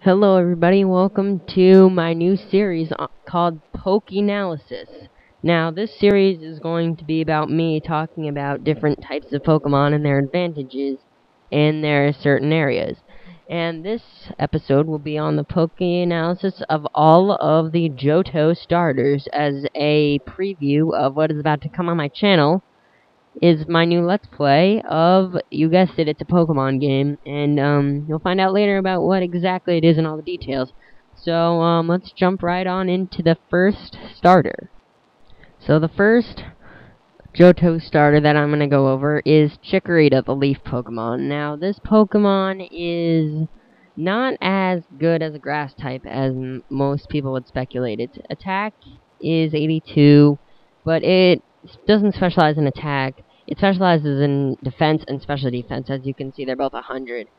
Hello everybody, welcome to my new series called Pokenalisis. Now, this series is going to be about me talking about different types of Pokemon and their advantages in their certain areas. And this episode will be on the Pokeanalysis of all of the Johto starters as a preview of what is about to come on my channel. Is my new Let's Play of, you guessed it, it's a Pokemon game, and you'll find out later about what exactly it is and all the details. So, let's jump right on into the first starter. So the first Johto starter that I'm going to go over is Chikorita, the leaf Pokemon. Now, this Pokemon is not as good as a grass type as most people would speculate. Its attack is 82, but it doesn't specialize in attack. It specializes in defense and special defense. As you can see, they're both 100.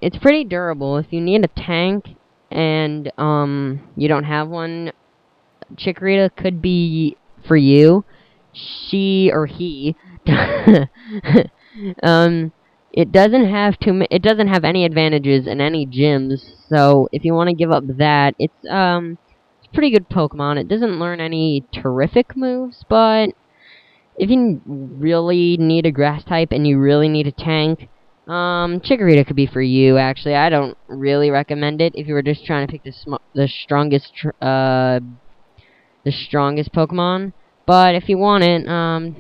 It's pretty durable. If you need a tank and you don't have one, Chikorita could be for you. She or he it doesn't have any advantages in any gyms, so if you want to give up that, it's a pretty good Pokemon. It doesn't learn any terrific moves, but if you really need a grass type and you really need a tank, Chikorita could be for you, actually. I don't really recommend it if you were just trying to pick the strongest Pokemon. But if you want it,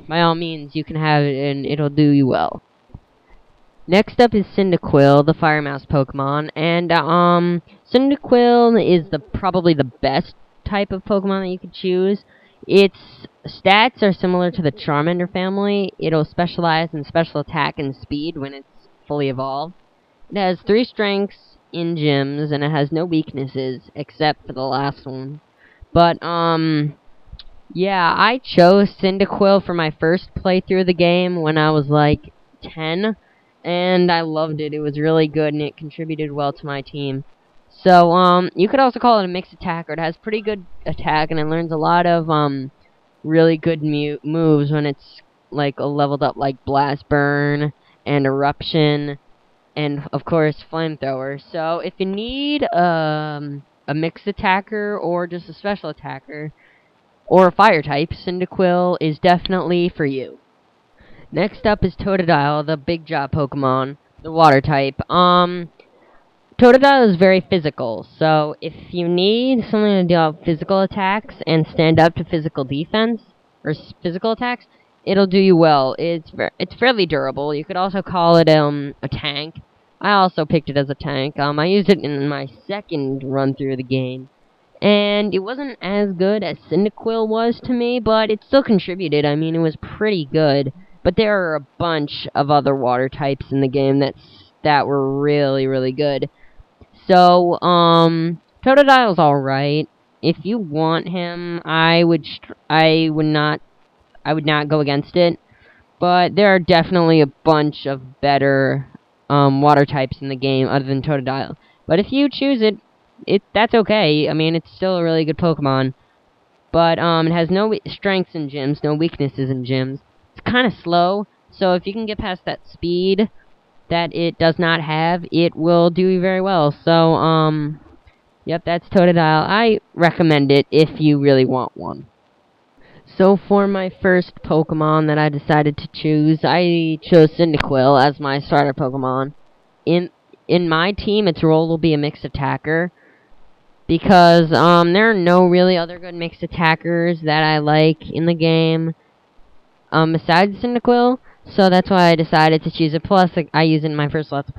by all means, you can have it and it'll do you well. Next up is Cyndaquil, the Fire Mouse Pokemon, and Cyndaquil is probably the best type of Pokemon that you could choose. Its stats are similar to the Charmander family. It'll specialize in special attack and speed when it's fully evolved. It has 3 strengths in gyms, and it has no weaknesses except for the last one. But, yeah, I chose Cyndaquil for my first playthrough of the game when I was like 10, and I loved it. It was really good, and it contributed well to my team. So, you could also call it a mixed attacker. It has pretty good attack, and it learns a lot of, really good moves when it's, like, leveled up, like Blast Burn and Eruption, and, of course, Flamethrower. So, if you need, a mixed attacker, or just a special attacker, or a fire type, Cyndaquil is definitely for you. Next up is Totodile, the Big Jaw Pokemon, the water type. Totodile is very physical, so if you need something to deal with physical attacks and stand up to physical defense, or physical attacks, it'll do you well. It's fairly durable. You could also call it a tank. I also picked it as a tank. I used it in my second run through the game, and it wasn't as good as Cyndaquil was to me, but it still contributed. I mean, it was pretty good. But there are a bunch of other water types in the game that were really, really good. So, Totodile's alright. If you want him, I would not go against it. But there are definitely a bunch of better water types in the game other than Totodile. But if you choose it, that's okay. I mean, it's still a really good Pokemon. But it has no strengths in gyms, no weaknesses in gyms. It's kind of slow, so if you can get past that speed that it does not have, it will do you very well. So, yep, that's Totodile. I recommend it if you really want one. So for my first Pokemon that I decided to choose, I chose Cyndaquil as my starter Pokemon. In my team, its role will be a mixed attacker, because there are no really other good mixed attackers that I like in the game besides Cyndaquil, so that's why I decided to choose it. Plus, I use it in my first run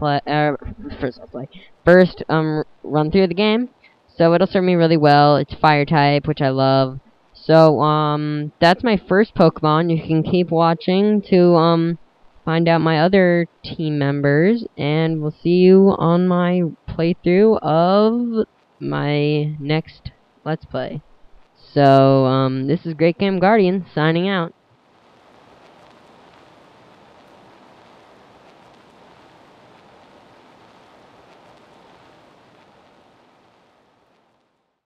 through the game, so it'll serve me really well. It's fire type, which I love. So that's my first Pokemon. You can keep watching to find out my other team members, and we'll see you on my playthrough of my next Let's Play. So this is Great Game Guardian signing out.